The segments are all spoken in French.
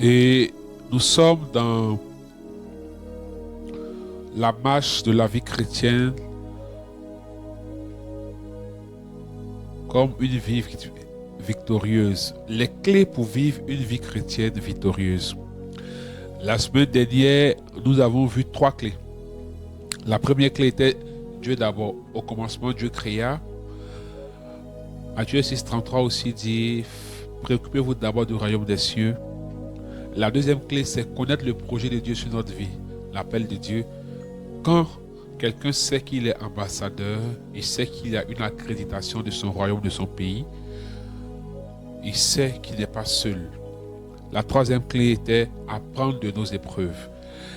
Et nous sommes dans la marche de la vie chrétienne comme une vie victorieuse. Les clés pour vivre une vie chrétienne victorieuse. La semaine dernière, nous avons vu 3 clés. La première clé était Dieu d'abord. Au commencement, Dieu créa. Matthieu 6,33 aussi dit « Préoccupez-vous d'abord du royaume des cieux ». La deuxième clé, c'est connaître le projet de Dieu sur notre vie, l'appel de Dieu. Quand quelqu'un sait qu'il est ambassadeur, il sait qu'il a une accréditation de son royaume, de son pays, il sait qu'il n'est pas seul. La troisième clé était apprendre de nos épreuves.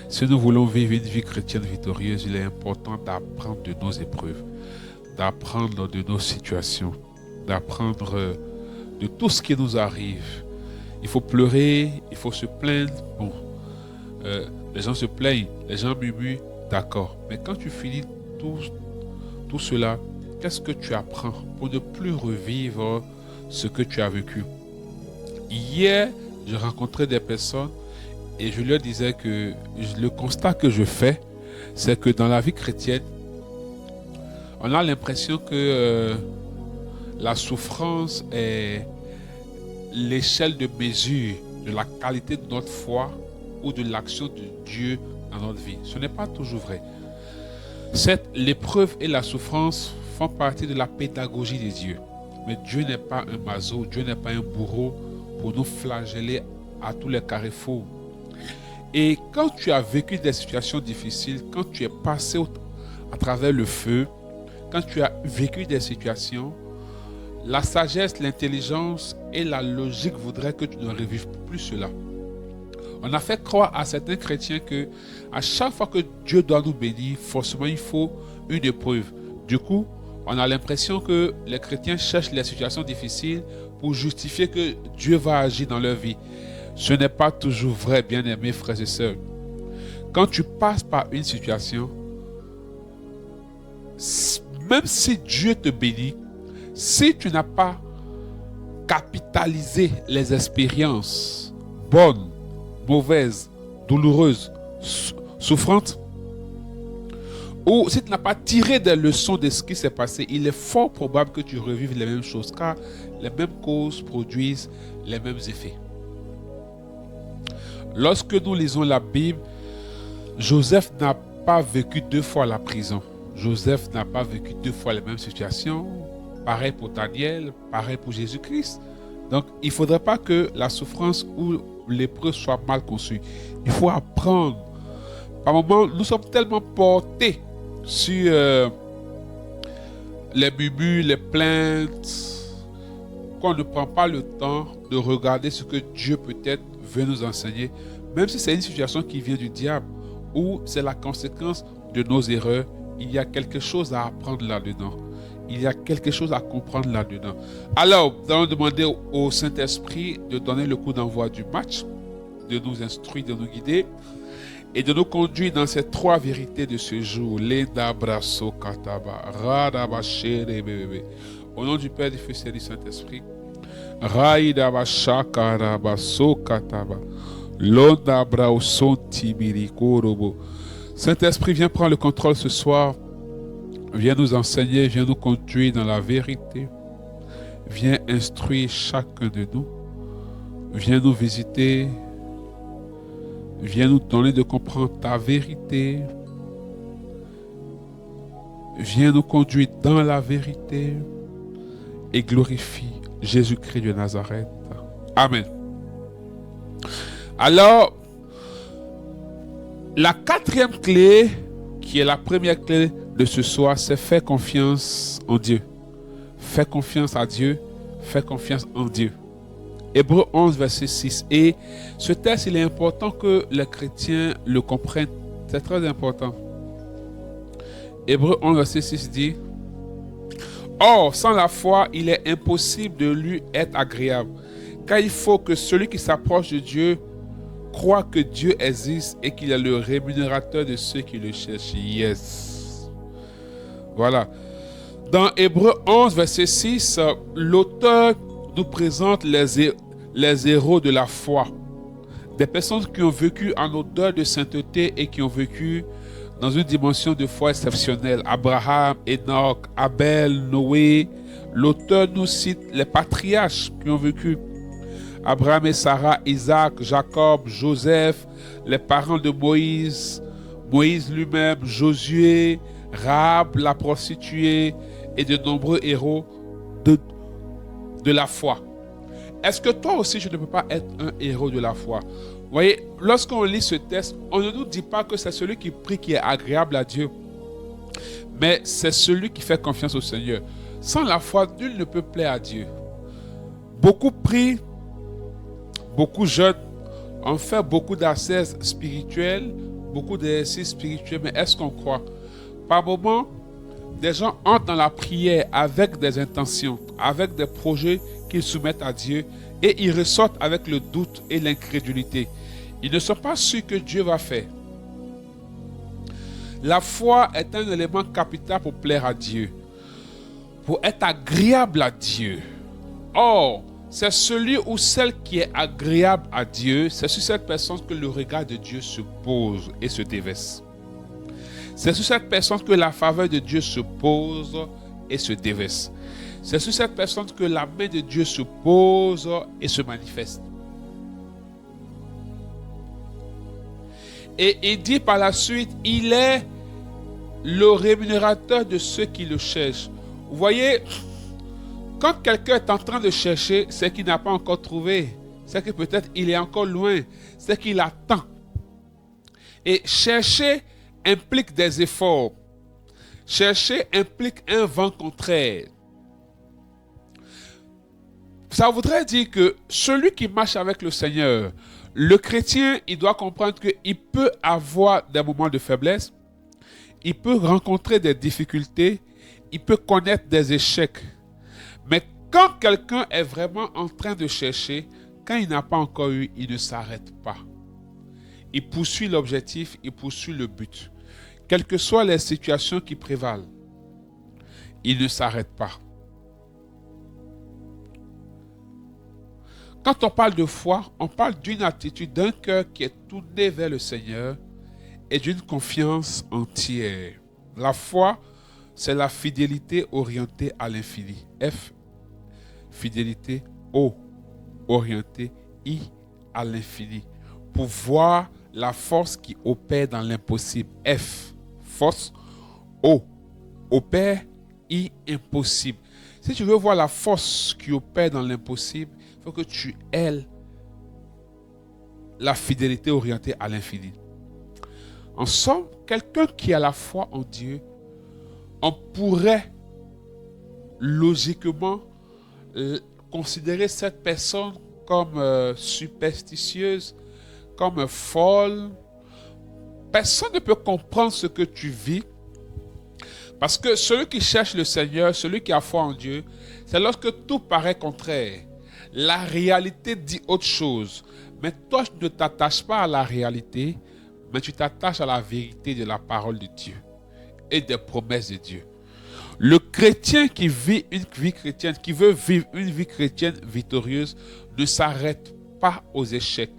Si nous voulons vivre une vie chrétienne victorieuse, il est important d'apprendre de nos épreuves, d'apprendre de nos situations, d'apprendre de tout ce qui nous arrive. Il faut pleurer, il faut se plaindre. Bon, les gens se plaignent, les gens murmurent, d'accord. Mais quand tu finis tout cela, qu'est-ce que tu apprends pour ne plus revivre ce que tu as vécu? Hier, je rencontrais des personnes et je leur disais que le constat que je fais, c'est que dans la vie chrétienne, on a l'impression que la souffrance est l'échelle de mesure de la qualité de notre foi ou de l'action de Dieu dans notre vie. Ce n'est pas toujours vrai. Certes, l'épreuve et la souffrance font partie de la pédagogie de Dieu. Mais Dieu n'est pas un maso, Dieu n'est pas un bourreau pour nous flageller à tous les carrefours. Et quand tu as vécu des situations difficiles, quand tu es passé à travers le feu, quand tu as vécu des situations, la sagesse, l'intelligence et la logique voudraient que tu ne revives plus cela. On a fait croire à certains chrétiens que à chaque fois que Dieu doit nous bénir, forcément il faut une épreuve. Du coup, on a l'impression que les chrétiens cherchent les situations difficiles pour justifier que Dieu va agir dans leur vie. Ce n'est pas toujours vrai, bien-aimés frères et sœurs. Quand tu passes par une situation, même si Dieu te bénit, si tu n'as pas capitalisé les expériences bonnes, mauvaises, douloureuses, souffrantes, ou si tu n'as pas tiré des leçons de ce qui s'est passé, il est fort probable que tu revives les mêmes choses, car les mêmes causes produisent les mêmes effets. Lorsque nous lisons la Bible, Joseph n'a pas vécu 2 fois la prison. Joseph n'a pas vécu 2 fois les mêmes situations. Pareil pour Daniel, pareil pour Jésus-Christ. Donc, il ne faudrait pas que la souffrance ou l'épreuve soit mal conçue. Il faut apprendre. Par moments, nous sommes tellement portés sur les murmures, les plaintes, qu'on ne prend pas le temps de regarder ce que Dieu peut-être veut nous enseigner, même si c'est une situation qui vient du diable ou c'est la conséquence de nos erreurs. Il y a quelque chose à apprendre là-dedans. Il y a quelque chose à comprendre là-dedans. Alors, nous allons demander au Saint-Esprit de donner le coup d'envoi du match, de nous instruire, de nous guider et de nous conduire dans ces 3 vérités de ce jour. Au nom du Père, du Fils et du Saint-Esprit. Saint-Esprit, viens prendre le contrôle ce soir. Viens nous enseigner, viens nous conduire dans la vérité. Viens instruire chacun de nous. Viens nous visiter. Viens nous donner de comprendre ta vérité. Viens nous conduire dans la vérité. Et glorifie Jésus-Christ de Nazareth. Amen. Alors, la 4e clé, qui est la première clé de ce soir, c'est faire confiance en Dieu. Fais confiance à Dieu, fais confiance en Dieu. Hébreux 11, verset 6. Et ce texte, il est important que les chrétiens le comprennent. C'est très important. Hébreux 11, verset 6 dit: Or, sans la foi, il est impossible de lui être agréable, car il faut que celui qui s'approche de Dieu croit que Dieu existe et qu'il est le rémunérateur de ceux qui le cherchent. Yes. Voilà. Dans Hébreux 11, verset 6, l'auteur nous présente les héros de la foi. Des personnes qui ont vécu en odeur de sainteté et qui ont vécu dans une dimension de foi exceptionnelle. Abraham, Enoch, Abel, Noé. L'auteur nous cite les patriarches qui ont vécu. Abraham et Sarah, Isaac, Jacob, Joseph, les parents de Moïse, Moïse lui-même, Josué, Rahab, la prostituée et de nombreux héros de la foi. Est-ce que toi aussi, tu ne peux pas être un héros de la foi? Vous voyez, lorsqu'on lit ce texte, on ne nous dit pas que c'est celui qui prie qui est agréable à Dieu, mais c'est celui qui fait confiance au Seigneur. Sans la foi, nul ne peut plaire à Dieu. Beaucoup prient, beaucoup jeûnent, on fait beaucoup d'ascèses spirituelles, beaucoup d'exercices spirituels, mais est-ce qu'on croit? Par moments, des gens entrent dans la prière avec des intentions, avec des projets qu'ils soumettent à Dieu, et ils ressortent avec le doute et l'incrédulité. Ils ne sont pas sûrs que Dieu va faire. La foi est un élément capital pour plaire à Dieu, pour être agréable à Dieu. Or, c'est celui ou celle qui est agréable à Dieu, c'est sur cette personne que le regard de Dieu se pose et se déverse. C'est sur cette personne que la faveur de Dieu se pose et se déverse. C'est sur cette personne que la main de Dieu se pose et se manifeste. Et il dit par la suite, il est le rémunérateur de ceux qui le cherchent. Vous voyez, quand quelqu'un est en train de chercher, c'est qu'il n'a pas encore trouvé. C'est que peut-être il est encore loin. C'est qu'il attend. Et chercher implique des efforts. Chercher implique un vent contraire. Ça voudrait dire que celui qui marche avec le Seigneur, le chrétien, il doit comprendre qu'il peut avoir des moments de faiblesse, il peut rencontrer des difficultés, il peut connaître des échecs. Mais quand quelqu'un est vraiment en train de chercher, quand il n'a pas encore eu, il ne s'arrête pas. Il poursuit l'objectif, il poursuit le but. Quelles que soient les situations qui prévalent, il ne s'arrête pas. Quand on parle de foi, on parle d'une attitude, d'un cœur qui est tourné vers le Seigneur et d'une confiance entière. La foi, c'est la fidélité orientée à l'infini. F, fidélité. O, orientée. I, à l'infini. Pour voir la force qui opère dans l'impossible. F, force. O, opère. I, impossible. Si tu veux voir la force qui opère dans l'impossible, il faut que tu aies la fidélité orientée à l'infini. En somme, quelqu'un qui a la foi en Dieu, on pourrait logiquement considérer cette personne comme superstitieuse, comme folle. Personne ne peut comprendre ce que tu vis. Parce que celui qui cherche le Seigneur, celui qui a foi en Dieu, c'est lorsque tout paraît contraire. La réalité dit autre chose. Mais toi, tu ne t'attaches pas à la réalité, mais tu t'attaches à la vérité de la parole de Dieu et des promesses de Dieu. Le chrétien qui vit une vie chrétienne, qui veut vivre une vie chrétienne victorieuse, ne s'arrête pas aux échecs,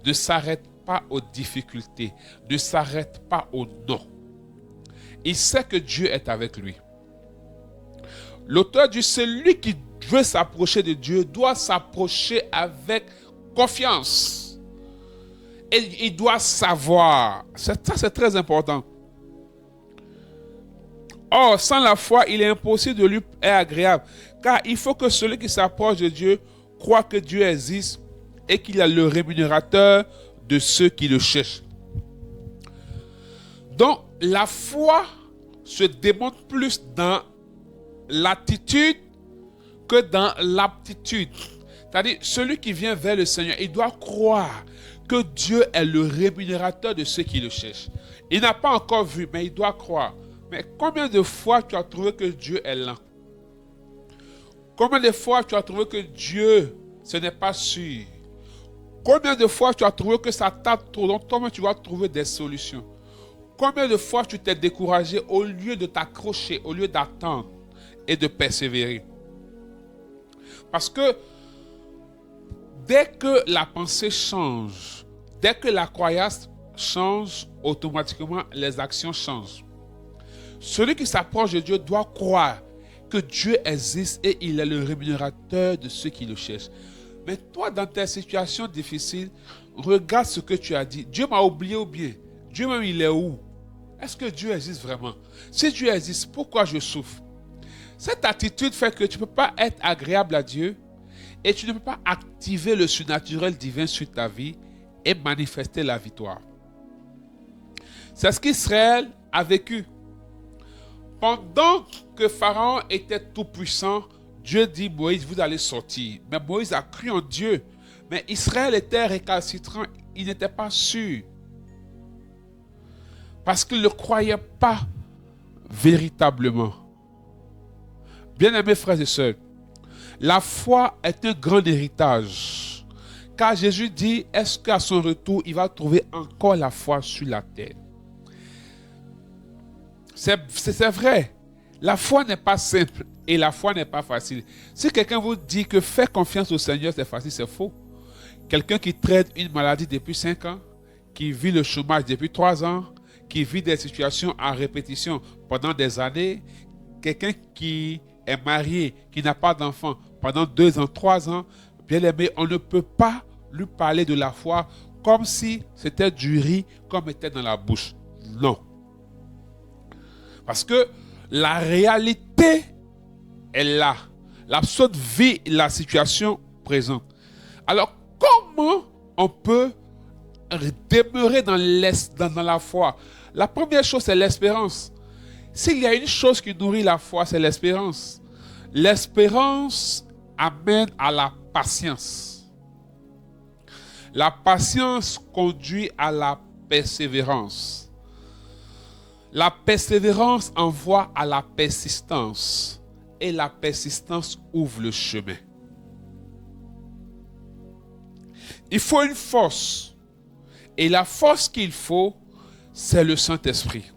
ne s'arrête pas aux difficultés, ne s'arrête pas au non. Il sait que Dieu est avec lui. L'auteur dit, celui qui veut s'approcher de Dieu doit s'approcher avec confiance. Et il doit savoir. Ça, c'est très important. Or, sans la foi, il est impossible de lui être agréable. Car il faut que celui qui s'approche de Dieu croit que Dieu existe et qu'il est le rémunérateur de ceux qui le cherchent. Donc, la foi se démontre plus dans l'attitude que dans l'aptitude. C'est-à-dire, celui qui vient vers le Seigneur, il doit croire que Dieu est le rémunérateur de ceux qui le cherchent. Il n'a pas encore vu, mais il doit croire. Mais combien de fois tu as trouvé que Dieu est lent? Combien de fois tu as trouvé que Dieu, ce n'est pas sûr? Combien de fois tu as trouvé que ça tarde trop longtemps, mais tu vas trouver des solutions? Combien de fois tu t'es découragé au lieu de t'accrocher, au lieu d'attendre et de persévérer? Parce que dès que la pensée change, Dès que la croyance change, automatiquement, les actions changent. Celui qui s'approche de Dieu doit croire que Dieu existe et il est le rémunérateur de ceux qui le cherchent. Mais toi, dans tes situations difficiles, regarde ce que tu as dit. Dieu m'a oublié ou bien Dieu même, il est où? Est-ce que Dieu existe vraiment? Si Dieu existe, pourquoi je souffre? Cette attitude fait que tu ne peux pas être agréable à Dieu et tu ne peux pas activer le surnaturel divin sur ta vie et manifester la victoire. C'est ce qu'Israël a vécu. Pendant que Pharaon était tout puissant, Dieu dit Moïse, vous allez sortir. Mais Moïse a cru en Dieu. Mais Israël était récalcitrant, il n'était pas sûr. Parce qu'il ne croyait pas véritablement. Bien-aimés frères et sœurs, la foi est un grand héritage. Car Jésus dit, est-ce qu'à son retour, il va trouver encore la foi sur la terre? C'est vrai. La foi n'est pas simple et la foi n'est pas facile. Si quelqu'un vous dit que faire confiance au Seigneur, c'est facile, c'est faux. Quelqu'un qui traite une maladie depuis 5 ans, qui vit le chômage depuis 3 ans, qui vit des situations à répétition pendant des années, quelqu'un qui est marié, qui n'a pas d'enfant pendant 2 ans, 3 ans, bien aimé, on ne peut pas lui parler de la foi comme si c'était du riz comme était dans la bouche. Non. Parce que la réalité est là. La personne vit la situation présente. Alors, comment on peut demeurer dans la foi? La première chose, c'est l'espérance. S'il y a une chose qui nourrit la foi, c'est l'espérance. L'espérance amène à la patience. La patience conduit à la persévérance. La persévérance envoie à la persistance. Et la persistance ouvre le chemin. Il faut une force. Et la force qu'il faut, c'est le Saint-Esprit.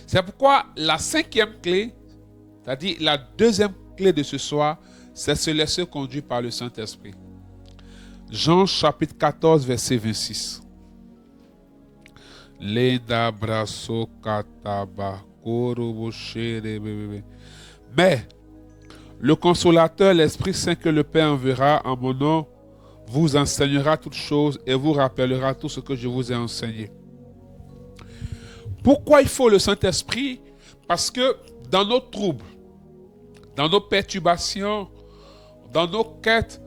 C'est pourquoi la 5e clé, c'est-à-dire la 2e clé de ce soir, c'est se laisser conduire par le Saint-Esprit. Jean chapitre 14, verset 26. Mais le consolateur, l'Esprit Saint que le Père enverra en mon nom, vous enseignera toutes choses et vous rappellera tout ce que je vous ai enseigné. Pourquoi il faut le Saint-Esprit? Parce que dans nos troubles, dans nos perturbations, dans nos quêtes,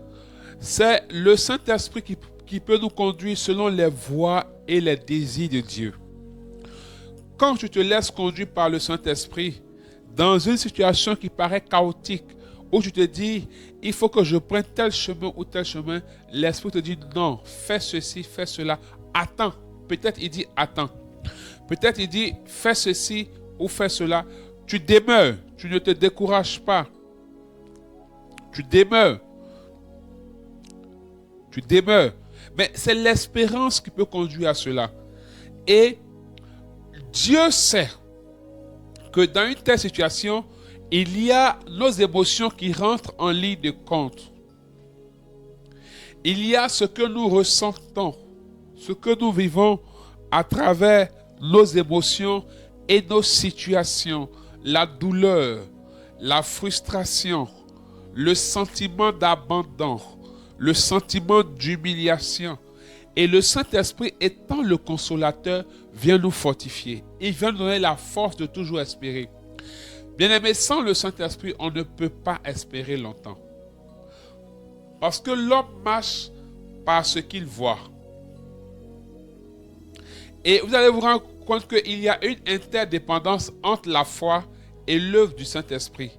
c'est le Saint-Esprit qui peut nous conduire selon les voies et les désirs de Dieu. Quand tu te laisses conduire par le Saint-Esprit dans une situation qui paraît chaotique, où tu te dis, il faut que je prenne tel chemin ou tel chemin, l'Esprit te dit, non, fais ceci, fais cela, attends. Peut-être il dit, attends. Peut-être il dit, fais ceci ou fais cela. Tu demeures, tu ne te décourages pas. Tu demeures. Tu demeures. Mais c'est l'espérance qui peut conduire à cela. Et Dieu sait que dans une telle situation, il y a nos émotions qui rentrent en ligne de compte. Il y a ce que nous ressentons, ce que nous vivons à travers nos émotions et nos situations, la douleur, la frustration, le sentiment d'abandon, le sentiment d'humiliation. Et le Saint-Esprit étant le consolateur, vient nous fortifier. Il vient nous donner la force de toujours espérer. Bien-aimés, sans le Saint-Esprit, on ne peut pas espérer longtemps. Parce que l'homme marche par ce qu'il voit. Et vous allez vous rendre compte qu'il y a une interdépendance entre la foi et l'œuvre du Saint-Esprit.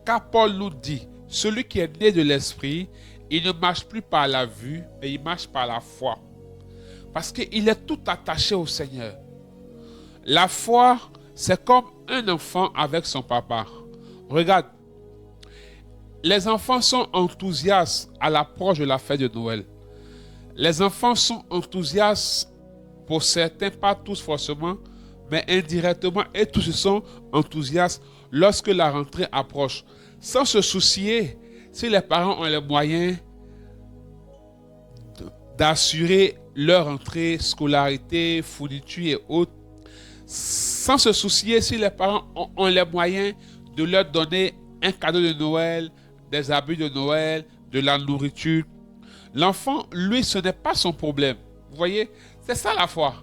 Car Paul nous dit, celui qui est né de l'Esprit, il ne marche plus par la vue, mais il marche par la foi. Parce qu'il est tout attaché au Seigneur. La foi, c'est comme un enfant avec son papa. Regarde, les enfants sont enthousiastes à l'approche de la fête de Noël. Les enfants sont enthousiastes pour certains, pas tous forcément, mais indirectement, et tous sont enthousiastes lorsque la rentrée approche. Sans se soucier si les parents ont les moyens d'assurer leur entrée, scolarité, fourniture et autres, sans se soucier si les parents ont les moyens de leur donner un cadeau de Noël, des habits de Noël, de la nourriture. L'enfant, lui, ce n'est pas son problème. Vous voyez, c'est ça la foi.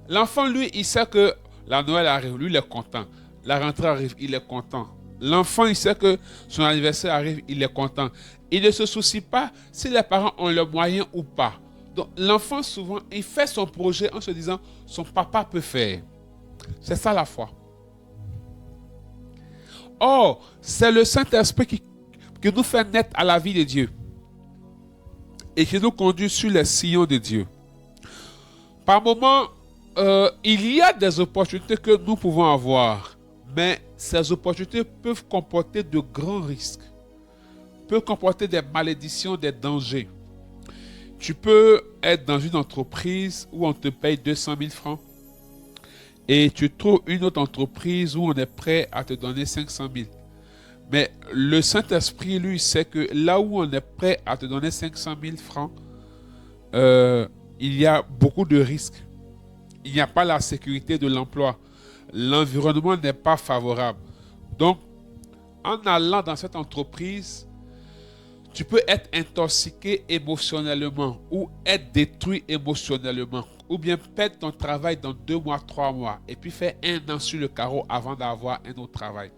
L'enfant, lui, il sait que la Noël arrive, lui, il est content. La rentrée arrive, il est content. L'enfant, il sait que son anniversaire arrive, il est content. Il ne se soucie pas si les parents ont le moyen ou pas. Donc, l'enfant, souvent, il fait son projet en se disant, son papa peut faire. C'est ça la foi. Or, c'est le Saint-Esprit qui nous fait naître à la vie de Dieu et qui nous conduit sur les sillons de Dieu. Par moments, il y a des opportunités que nous pouvons avoir, mais ces opportunités peuvent comporter de grands risques, peuvent comporter des malédictions, des dangers. Tu peux être dans une entreprise où on te paye 200 000 francs et tu trouves une autre entreprise où on est prêt à te donner 500 000. Mais le Saint-Esprit, lui, sait que là où on est prêt à te donner 500 000 francs, il y a beaucoup de risques. Il n'y a pas la sécurité de l'emploi. L'environnement n'est pas favorable. Donc, en allant dans cette entreprise, tu peux être intoxiqué émotionnellement ou être détruit émotionnellement ou bien perdre ton travail dans 2 mois, 3 mois et puis faire 1 an sur le carreau avant d'avoir un autre travail.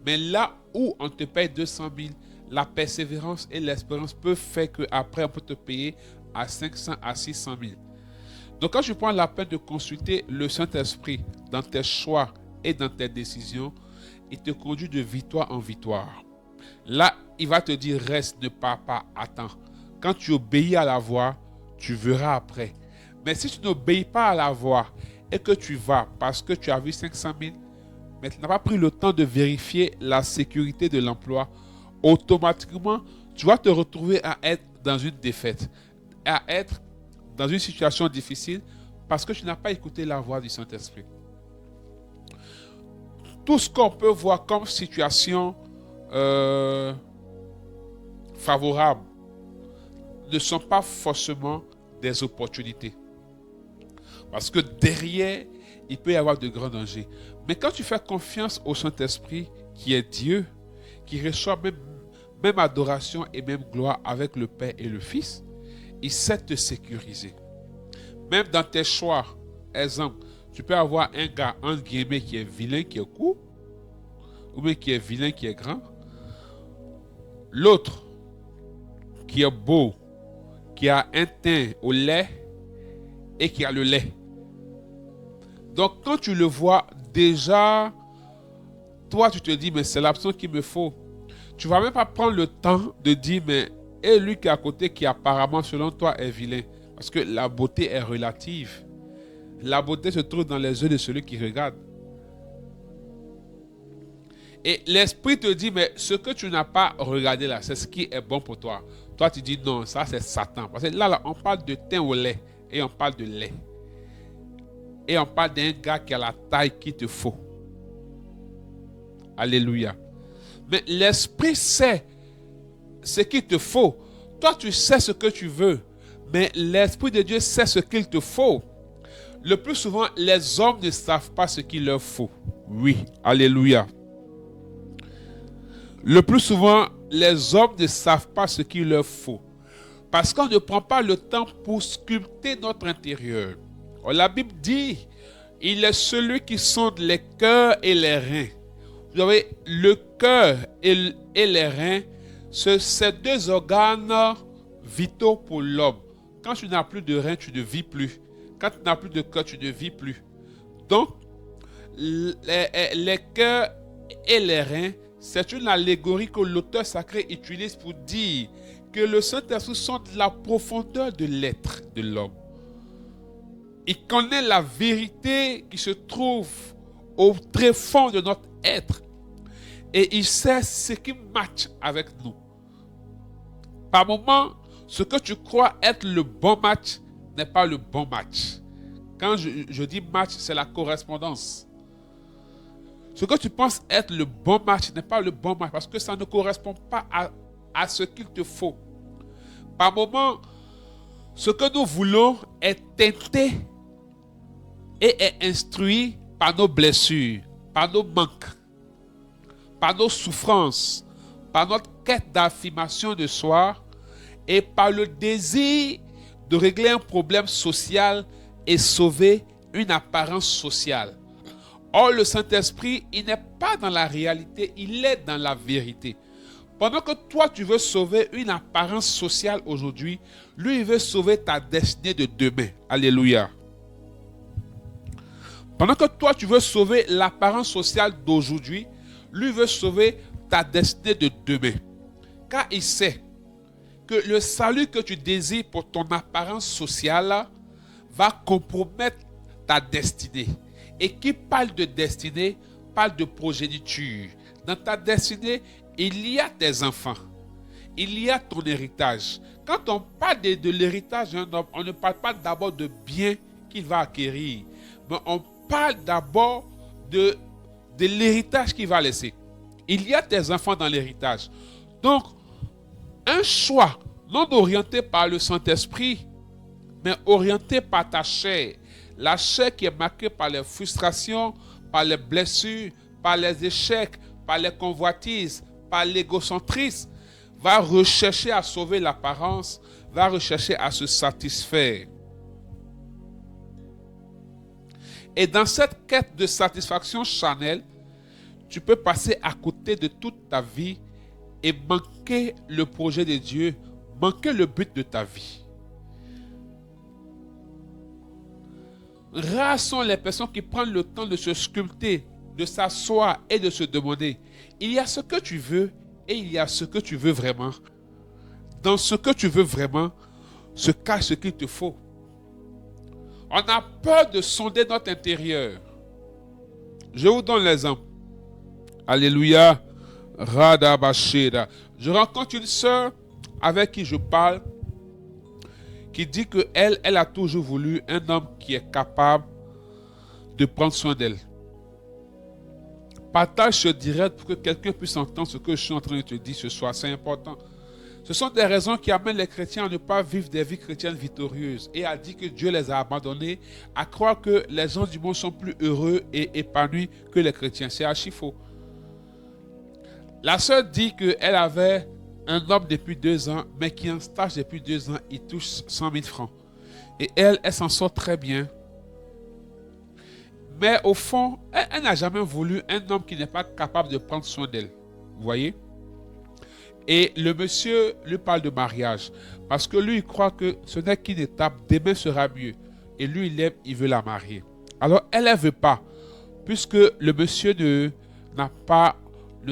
Mais là où on te paye 200 000, la persévérance et l'espérance peuvent faire qu'après on peut te payer à 500 à 600 000. Donc quand tu prends la peine de consulter le Saint-Esprit dans tes choix et dans tes décisions, il te conduit de victoire en victoire. Là, il va te dire reste, ne pars pas, attends. Quand tu obéis à la voix, tu verras après. Mais si tu n'obéis pas à la voix et que tu vas parce que tu as vu 500 000, mais tu n'as pas pris le temps de vérifier la sécurité de l'emploi, automatiquement, tu vas te retrouver à être dans une défaite, à être dans une situation difficile parce que tu n'as pas écouté la voix du Saint-Esprit. Tout ce qu'on peut voir comme situation favorable ne sont pas forcément des opportunités. Parce que derrière, il peut y avoir de grands dangers. Mais quand tu fais confiance au Saint-Esprit, qui est Dieu, qui reçoit même adoration et même gloire avec le Père et le Fils, il sait te sécuriser. Même dans tes choix, exemple, tu peux avoir un gars, entre guillemets, qui est vilain, qui est court, ou bien qui est vilain, qui est grand. L'autre, qui est beau, qui a un teint au lait et qui a le lait. Donc, quand tu le vois, déjà, toi, tu te dis, mais c'est l'option qu'il me faut. Tu ne vas même pas prendre le temps de dire, mais et lui qui est à côté, qui apparemment, selon toi, est vilain. Parce que la beauté est relative. La beauté se trouve dans les yeux de celui qui regarde. Et l'esprit te dit, mais ce que tu n'as pas regardé là, c'est ce qui est bon pour toi. Toi, tu dis, non, ça c'est Satan. Parce que là, on parle de teint au lait et on parle de lait. Et on parle d'un gars qui a la taille qu'il te faut. Alléluia. Mais l'esprit sait ce qu'il te faut. Toi, tu sais ce que tu veux. Mais l'Esprit de Dieu sait ce qu'il te faut. Le plus souvent, les hommes ne savent pas ce qu'il leur faut. Oui, alléluia. Le plus souvent, les hommes ne savent pas ce qu'il leur faut. Parce qu'on ne prend pas le temps pour sculpter notre intérieur. La Bible dit, il est celui qui sonde les cœurs et les reins. Vous savez, le cœur et les reins, c'est ces 2 organes vitaux pour l'homme. Quand tu n'as plus de reins, tu ne vis plus. Quand tu n'as plus de cœur, tu ne vis plus. Donc, les cœurs et les reins, c'est une allégorie que l'auteur sacré utilise pour dire que le Saint-Esprit sonde la profondeur de l'être de l'homme. Il connaît la vérité qui se trouve au tréfonds de notre être. Et il sait ce qui match avec nous. Par moments, ce que tu crois être le bon match n'est pas le bon match. Quand je dis match, c'est la correspondance. Ce que tu penses être le bon match n'est pas le bon match parce que ça ne correspond pas à ce qu'il te faut. Par moments, Ce que nous voulons est teinté et est instruit par nos blessures, par nos manques, par nos souffrances, par notre quête d'affirmation de soi et par le désir de régler un problème social et sauver une apparence sociale. Or, le Saint-Esprit, il n'est pas dans la réalité, il est dans la vérité. Pendant que toi, tu veux sauver une apparence sociale aujourd'hui, lui, il veut sauver ta destinée de demain. Alléluia. Pendant que toi, tu veux sauver l'apparence sociale d'aujourd'hui, lui veut sauver ta destinée de demain. Car il sait que le salut que tu désires pour ton apparence sociale va compromettre ta destinée. Et qui parle de destinée, parle de progéniture. Dans ta destinée, il y a tes enfants. Il y a ton héritage. Quand on parle de l'héritage d'un homme, on ne parle pas d'abord de biens qu'il va acquérir, mais on parle d'abord de l'héritage qu'il va laisser. Il y a tes enfants dans l'héritage. Donc, un choix non orienté par le Saint-Esprit, mais orienté par ta chair. La chair qui est marquée par les frustrations, par les blessures, par les échecs, par les convoitises, par l'égocentrisme, va rechercher à sauver l'apparence, va rechercher à se satisfaire. Et dans cette quête de satisfaction charnelle, tu peux passer à côté de toute ta vie et manquer le projet de Dieu, manquer le but de ta vie. Rares sont les personnes qui prennent le temps de se sculpter, de s'asseoir et de se demander, il y a ce que tu veux et il y a ce que tu veux vraiment. Dans ce que tu veux vraiment, se cache ce qu'il te faut. On a peur de sonder notre intérieur. Je vous donne l'exemple. Alléluia. Radabasheda. Je rencontre une sœur avec qui je parle, qui dit qu'elle a toujours voulu un homme qui est capable de prendre soin d'elle. Partage ce direct pour que quelqu'un puisse entendre ce que je suis en train de te dire ce soir. C'est important. Ce sont des raisons qui amènent les chrétiens à ne pas vivre des vies chrétiennes victorieuses et à dire que Dieu les a abandonnés, à croire que les gens du monde sont plus heureux et épanouis que les chrétiens. C'est archi faux. La sœur dit qu'elle avait un homme depuis 2 ans, mais qui est en stage depuis 2 ans, il touche 100 000 francs. Et elle s'en sort très bien. Mais au fond, elle n'a jamais voulu un homme qui n'est pas capable de prendre soin d'elle. Vous voyez? Et le monsieur lui parle de mariage. Parce que lui, il croit que ce n'est qu'une étape, demain sera mieux. Et lui, il aime, il veut la marier. Alors, elle ne veut pas. Puisque le monsieur ne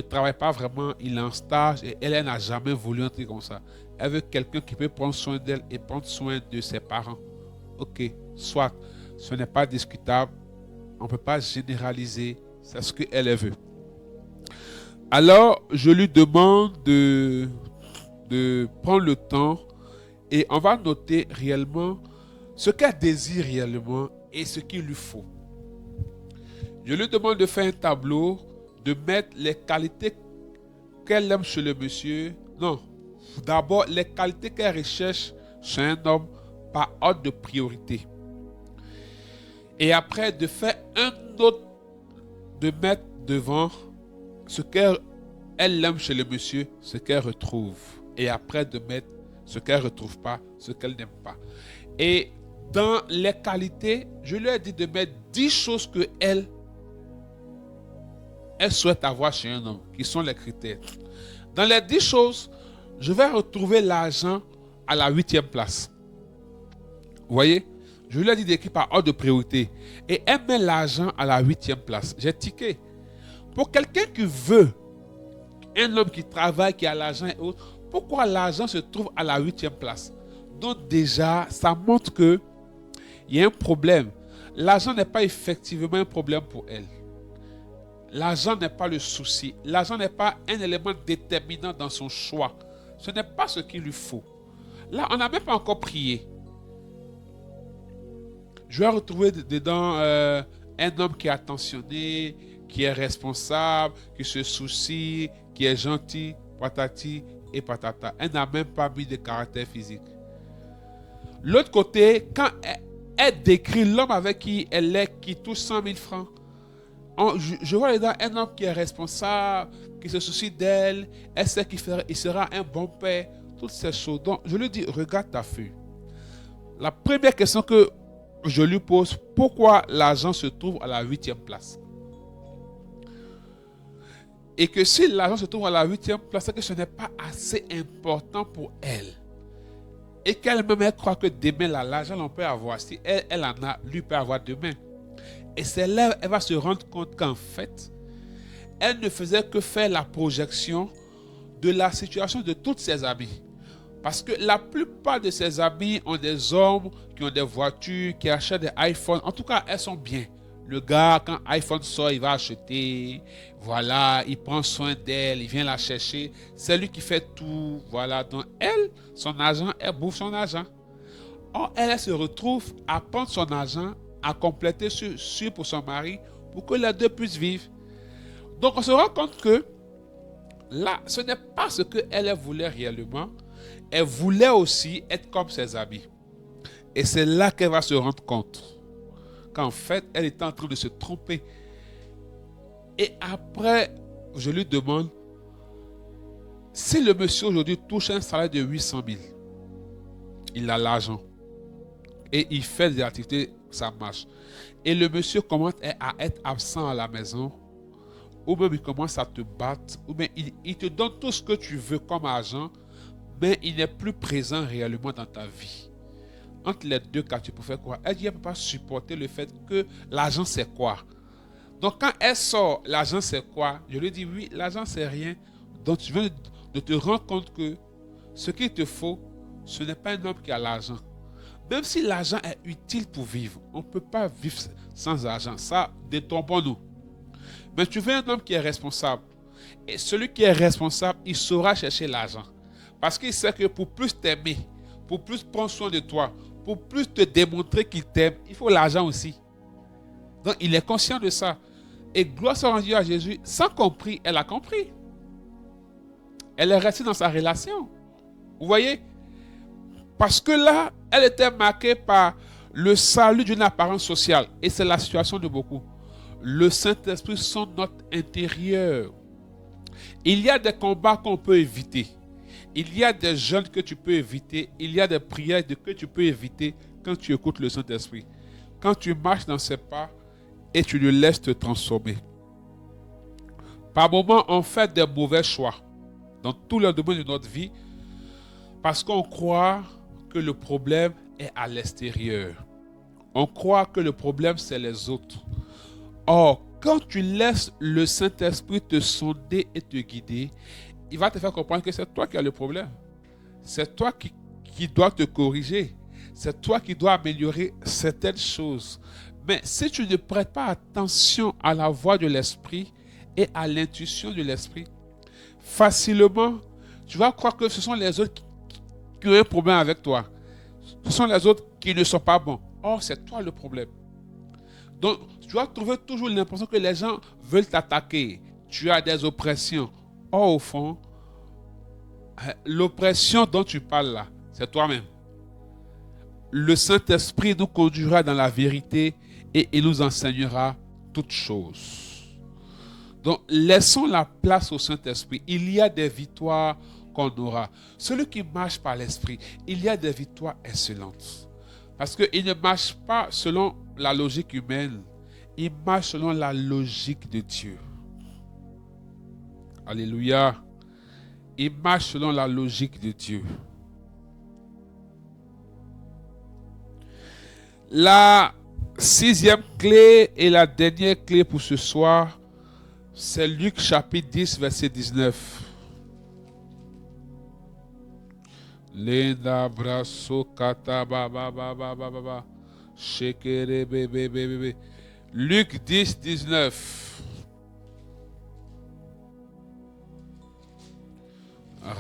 travaille pas vraiment, il est en stage et elle n'a jamais voulu entrer comme ça. Elle veut quelqu'un qui peut prendre soin d'elle et prendre soin de ses parents. Ok, soit, ce n'est pas discutable, on ne peut pas généraliser, c'est ce qu'elle veut. Alors, je lui demande de prendre le temps et on va noter réellement ce qu'elle désire réellement et ce qu'il lui faut. Je lui demande de faire un tableau, de mettre les qualités qu'elle aime chez le monsieur. Non, d'abord les qualités qu'elle recherche chez un homme par ordre de priorité. Et après de faire un autre, de mettre devant ce qu'elle aime chez le monsieur, ce qu'elle retrouve. Et après de mettre ce qu'elle ne retrouve pas, ce qu'elle n'aime pas. Et dans les qualités, je lui ai dit de mettre 10 choses que elle souhaite avoir chez un homme, qui sont les critères. Dans les 10 choses, je vais retrouver l'argent à la 8e place. Vous voyez? Je lui ai dit d'écrire par ordre de priorité. Et elle met l'argent à la 8e place. J'ai tiqué. Pour quelqu'un qui veut, un homme qui travaille, qui a l'argent et autres, pourquoi l'argent se trouve à la 8e place? Donc déjà, ça montre qu'il y a un problème. L'argent n'est pas effectivement un problème pour elle. L'argent n'est pas le souci. L'argent n'est pas un élément déterminant dans son choix. Ce n'est pas ce qu'il lui faut. Là, on n'a même pas encore prié. Je vais retrouver dedans un homme qui est attentionné, qui est responsable, qui se soucie, qui est gentil, patati et patata. Elle n'a même pas mis de caractère physique. L'autre côté, quand elle décrit l'homme avec qui elle est, qui touche 100 000 francs, je vois là un homme qui est responsable, qui se soucie d'elle, elle sait il sera un bon père, toutes ces choses. Donc, je lui dis, regarde ta fille. La première question que je lui pose, pourquoi l'argent se trouve à la 8e place? Et que si l'argent se trouve à la 8e place, c'est que ce n'est pas assez important pour elle. Et qu'elle-même, elle croit que demain, l'argent, on peut avoir. Si elle en a, lui peut avoir demain. Et c'est là elle va se rendre compte qu'en fait, elle ne faisait que faire la projection de la situation de toutes ses amies. Parce que la plupart de ses amis ont des hommes qui ont des voitures, qui achètent des iPhones. En tout cas, elles sont bien. Le gars, quand iPhone sort, il va acheter. Voilà, il prend soin d'elle, il vient la chercher. C'est lui qui fait tout. Voilà, donc elle, son argent, elle bouffe son argent. Or, elle se retrouve à prendre son argent, à compléter sur pour son mari, pour que les deux puissent vivre. Donc, on se rend compte que là, ce n'est pas ce qu'elle voulait réellement. Elle voulait aussi être comme ses amis. Et c'est là qu'elle va se rendre compte qu'en fait, elle est en train de se tromper. Et après, je lui demande, si le monsieur aujourd'hui touche un salaire de 800 000, il a l'argent et il fait des activités, ça marche. Et le monsieur commence à être absent à la maison, ou même il commence à te battre, ou bien il te donne tout ce que tu veux comme argent, mais il n'est plus présent réellement dans ta vie. Entre les deux cas, tu peux faire quoi? Elle dit, elle ne peut pas supporter le fait que l'argent, c'est quoi? Donc, quand elle sort, l'argent, c'est quoi? Je lui dis, oui, l'argent, c'est rien. Donc, tu viens de te rendre compte que ce qu'il te faut, ce n'est pas un homme qui a l'argent. Même si l'argent est utile pour vivre, on ne peut pas vivre sans argent. Ça, détombons-nous. Mais tu veux un homme qui est responsable. Et celui qui est responsable, il saura chercher l'argent. Parce qu'il sait que pour plus t'aimer, pour plus prendre soin de toi, pour plus te démontrer qu'il t'aime, il faut l'argent aussi. Donc, il est conscient de ça. Et gloire soit rendue à Jésus, sans compris, elle a compris. Elle est restée dans sa relation. Vous voyez? Parce que là, elle était marquée par le salut d'une apparence sociale. Et c'est la situation de beaucoup. Le Saint-Esprit sont notre intérieur. Il y a des combats qu'on peut éviter. Il y a des jeûnes que tu peux éviter. Il y a des prières que tu peux éviter quand tu écoutes le Saint-Esprit. Quand tu marches dans ses pas et tu le laisses te transformer. Par moments, on fait des mauvais choix dans tous les domaines de notre vie parce qu'on croit que le problème est à l'extérieur. On croit que le problème, c'est les autres. Or, quand tu laisses le Saint-Esprit te sonder et te guider, il va te faire comprendre que c'est toi qui as le problème. C'est toi qui dois te corriger. C'est toi qui dois améliorer certaines choses. Mais si tu ne prêtes pas attention à la voix de l'Esprit et à l'intuition de l'Esprit, facilement, tu vas croire que ce sont les autres qui ont un problème avec toi. Ce sont les autres qui ne sont pas bons. Or, c'est toi le problème. Donc, tu vas trouver toujours l'impression que les gens veulent t'attaquer. Tu as des oppressions. Or, au fond, l'oppression dont tu parles là, c'est toi-même. Le Saint-Esprit nous conduira dans la vérité et il nous enseignera toutes choses. Donc, laissons la place au Saint-Esprit. Il y a des victoires qu'on aura. Celui qui marche par l'Esprit, il y a des victoires excellentes. Parce qu'il ne marche pas selon la logique humaine, il marche selon la logique de Dieu. Alléluia. Il marche selon la logique de Dieu. La 6e clé et la dernière clé pour ce soir, c'est Luc chapitre 10, verset 19. Lenda brasso kata ba ba ba ba ba ba ba. Shekere bebe bebe. Luc 10, 19.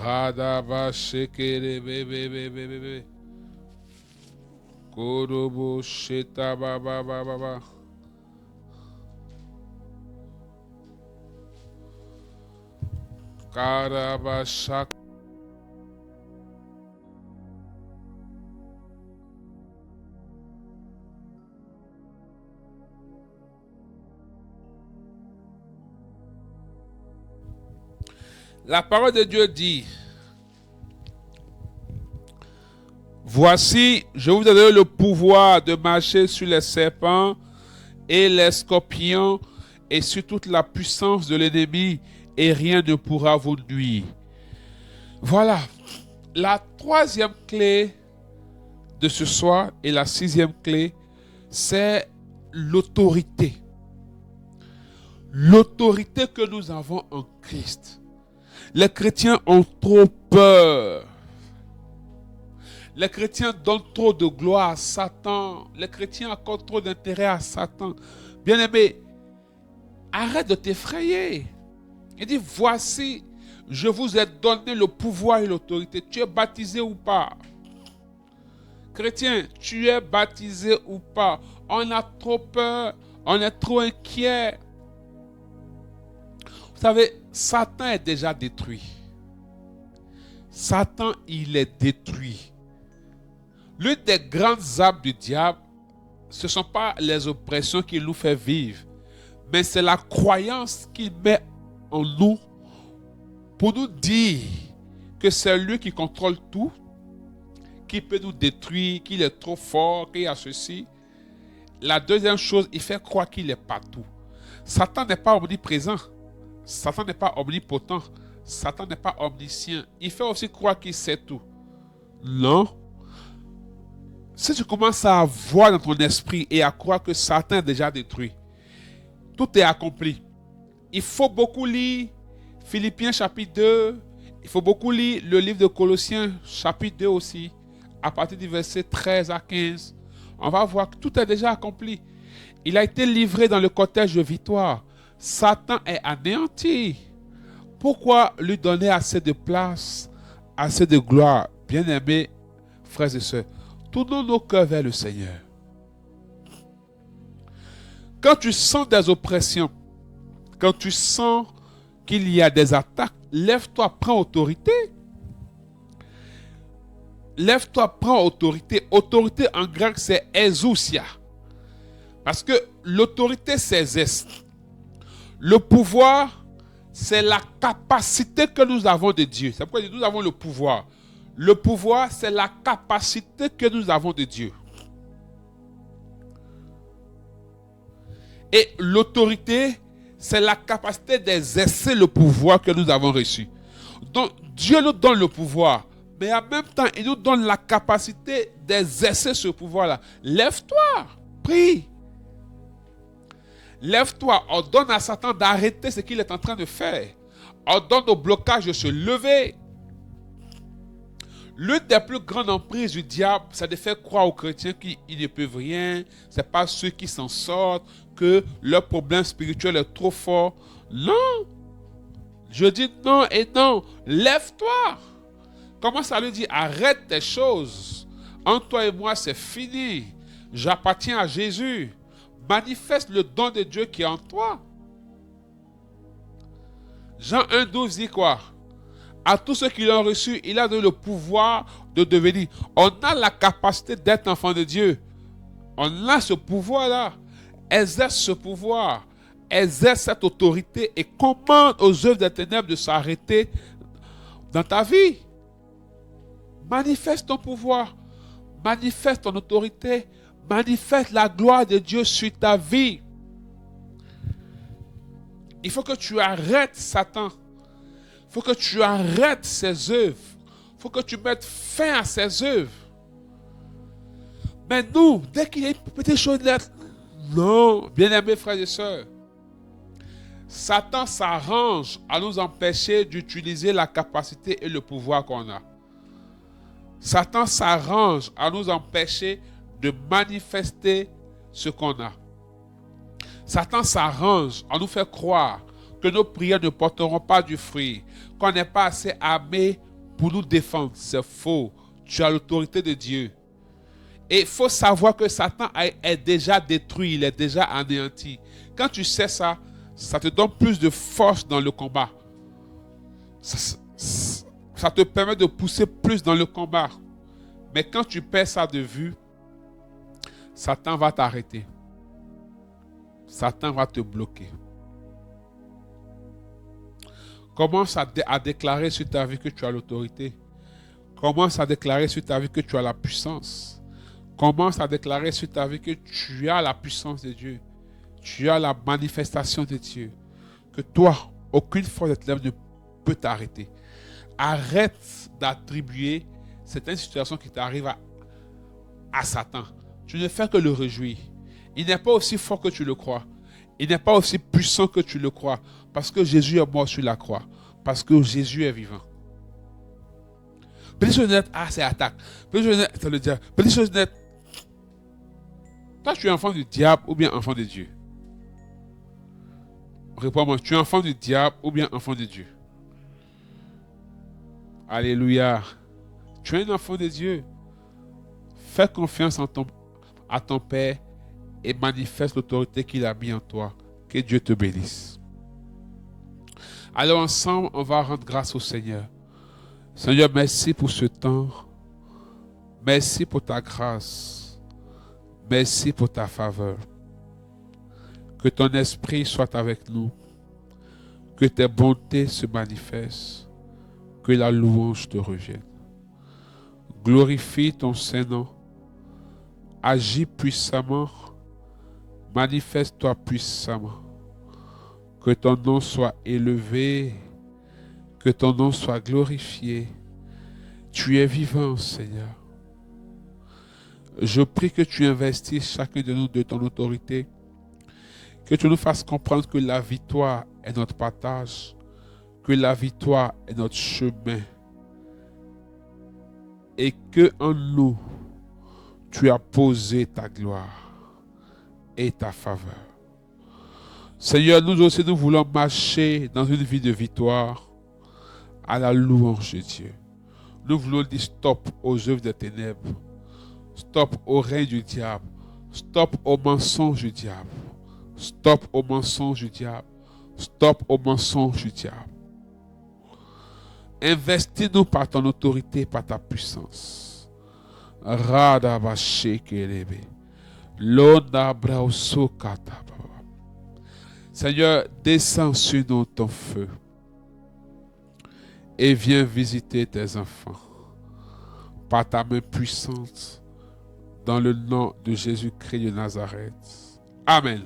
Radaba shekere bebe bebe bebe. Korobo sheta ba ba ba ba ba. Karaba shak. La parole de Dieu dit, voici, je vous donne le pouvoir de marcher sur les serpents et les scorpions et sur toute la puissance de l'ennemi, et rien ne pourra vous nuire. Voilà. La troisième clé de ce soir et la sixième clé, c'est l'autorité. L'autorité que nous avons en Christ. Les chrétiens ont trop peur. Les chrétiens donnent trop de gloire à Satan. Les chrétiens accordent trop d'intérêt à Satan. Bien-aimé, arrête de t'effrayer. Il dit, voici, je vous ai donné le pouvoir et l'autorité. Tu es baptisé ou pas? Chrétien, tu es baptisé ou pas? On a trop peur, on est trop inquiet. Vous savez, Satan est déjà détruit. Satan, il est détruit. L'une des grandes armes du diable, ce ne sont pas les oppressions qu'il nous fait vivre, mais c'est la croyance qu'il met en nous pour nous dire que c'est lui qui contrôle tout, qui peut nous détruire, qu'il est trop fort, qu'il y a ceci. La deuxième chose, il fait croire qu'il est partout. Satan n'est pas omniprésent. Satan n'est pas omnipotent. Satan n'est pas omniscient. Il fait aussi croire qu'il sait tout. Non. Si tu commences à voir dans ton esprit et à croire que Satan est déjà détruit, tout est accompli. Il faut beaucoup lire Philippiens chapitre 2. Il faut beaucoup lire le livre de Colossiens chapitre 2 aussi. À partir du verset 13 à 15. On va voir que tout est déjà accompli. Il a été livré dans le cortège de victoire. Satan est anéanti. Pourquoi lui donner assez de place, assez de gloire? Bien-aimés, frères et sœurs, tournons nos cœurs vers le Seigneur. Quand tu sens des oppressions, quand tu sens qu'il y a des attaques, lève-toi, prends autorité. Lève-toi, prends autorité. Autorité en grec, c'est exousia. Parce que l'autorité, c'est zest. Le pouvoir, c'est la capacité que nous avons de Dieu. C'est pourquoi nous avons le pouvoir. Le pouvoir, c'est la capacité que nous avons de Dieu. Et l'autorité, c'est la capacité d'exercer le pouvoir que nous avons reçu. Donc, Dieu nous donne le pouvoir, mais en même temps, il nous donne la capacité d'exercer ce pouvoir-là. Lève-toi, prie. Lève-toi, ordonne à Satan d'arrêter ce qu'il est en train de faire. Ordonne au blocage de se lever. L'une des plus grandes emprises du diable, c'est de faire croire aux chrétiens qu'ils ne peuvent rien. Ce n'est pas ceux qui s'en sortent, que leur problème spirituel est trop fort. Non. Je dis non et non. Lève-toi. Commence à lui dire, arrête tes choses. Entre toi et moi, c'est fini. J'appartiens à Jésus. Manifeste le don de Dieu qui est en toi. Jean 1,12 dit quoi? À tous ceux qui l'ont reçu, il a donné le pouvoir de devenir. On a la capacité d'être enfant de Dieu. On a ce pouvoir-là. Exerce ce pouvoir. Exerce cette autorité et commande aux œuvres des ténèbres de s'arrêter dans ta vie. Manifeste ton pouvoir. Manifeste ton autorité. Manifeste la gloire de Dieu sur ta vie. Il faut que tu arrêtes Satan. Il faut que tu arrêtes ses œuvres. Il faut que tu mettes fin à ses œuvres. Mais nous, dès qu'il y a une petite chose là, non, bien-aimés frères et sœurs, Satan s'arrange à nous empêcher d'utiliser la capacité et le pouvoir qu'on a. Satan s'arrange à nous empêcher de manifester ce qu'on a. Satan s'arrange à nous faire croire que nos prières ne porteront pas du fruit, qu'on n'est pas assez armé pour nous défendre. C'est faux. Tu as l'autorité de Dieu. Et il faut savoir que Satan est déjà détruit, il est déjà anéanti. Quand tu sais ça, ça te donne plus de force dans le combat. Ça te permet de pousser plus dans le combat. Mais quand tu perds ça de vue, Satan va t'arrêter. Satan va te bloquer. Commence à déclarer sur ta vie que tu as l'autorité. Commence à déclarer sur ta vie que tu as la puissance. Commence à déclarer sur ta vie que tu as la puissance de Dieu. Tu as la manifestation de Dieu. Que toi, aucune force de ténèbres ne peut t'arrêter. Arrête d'attribuer certaines situations qui t'arrivent à Satan. Tu ne fais que le réjouir. Il n'est pas aussi fort que tu le crois. Il n'est pas aussi puissant que tu le crois. Parce que Jésus est mort sur la croix. Parce que Jésus est vivant. Petite chose nette, c'est attaque. Petite chose nette, c'est le diable. Petite chose nette, toi tu es enfant du diable ou bien enfant de Dieu? Réponds-moi, tu es enfant du diable ou bien enfant de Dieu? Alléluia. Tu es un enfant de Dieu. Fais confiance à ton Père et manifeste l'autorité qu'il a mis en toi. Que Dieu te bénisse. Alors ensemble, on va rendre grâce au Seigneur. Seigneur, merci pour ce temps. Merci pour ta grâce. Merci pour ta faveur. Que ton esprit soit avec nous. Que tes bontés se manifestent. Que la louange te revienne. Glorifie ton Saint-Nom. Agis puissamment. Manifeste-toi puissamment. Que ton nom soit élevé. Que ton nom soit glorifié. Tu es vivant, Seigneur. Je prie que tu investisses chacun de nous de ton autorité. Que tu nous fasses comprendre que la victoire est notre partage. Que la victoire est notre chemin. Et que en nous, tu as posé ta gloire et ta faveur. Seigneur, nous aussi, nous voulons marcher dans une vie de victoire à la louange de Dieu. Nous voulons dire stop aux œuvres des ténèbres. Stop au règne du diable. Stop au mensonge du diable. Stop au mensonge du diable. Stop au mensonge du diable. Investis-nous par ton autorité, par ta puissance. Radabashekelebe. Lonabraosokataba. Seigneur, descends sur nous ton feu et viens visiter tes enfants par ta main puissante dans le nom de Jésus-Christ de Nazareth. Amen.